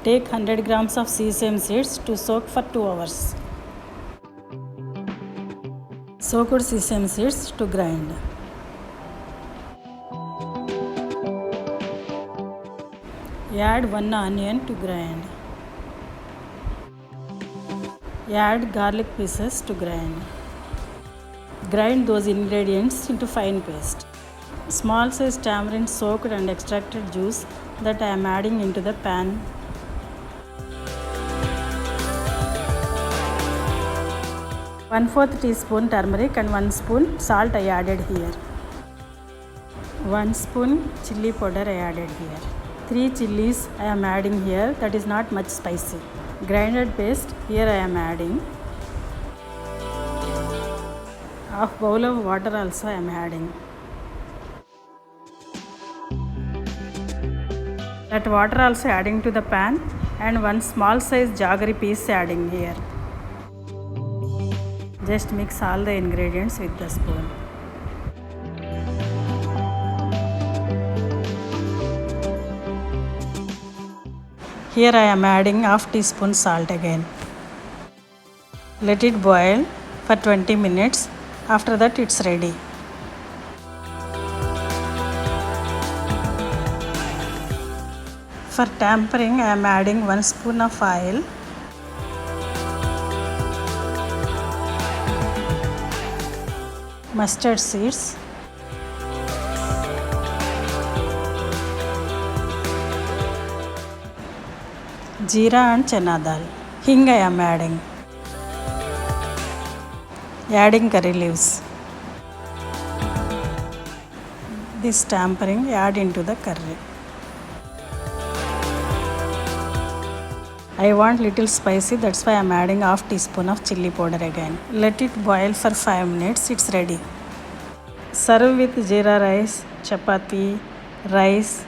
Take 100 grams of sesame seeds to soak for 2 hours. Soaked sesame seeds to grind. Add 1 onion to grind. Add garlic pieces to grind. Grind those ingredients into fine paste. Small size tamarind soaked and extracted juice that I am adding into the pan. One-fourth teaspoon turmeric and 1 spoon salt I added here. 1 spoon chilli powder I added here. 3 chilies I am adding here, that is not much spicy. Grinded paste here I am adding. Half bowl of water also I am adding. That water also adding to the pan and 1 small size jaggery piece adding here. Just mix all the ingredients with the spoon. Here I am adding half teaspoon salt again. Let it boil for 20 minutes. After that it's ready. For tampering I am adding 1 spoon of oil. Mustard seeds, Jeera and Chana dal. Hing I am adding. Adding curry leaves. This tampering add into the curry. I want little spicy, that's why I am adding half teaspoon of chilli powder again. Let it boil for 5 minutes, it's ready. Serve with jeera rice, chapati, rice,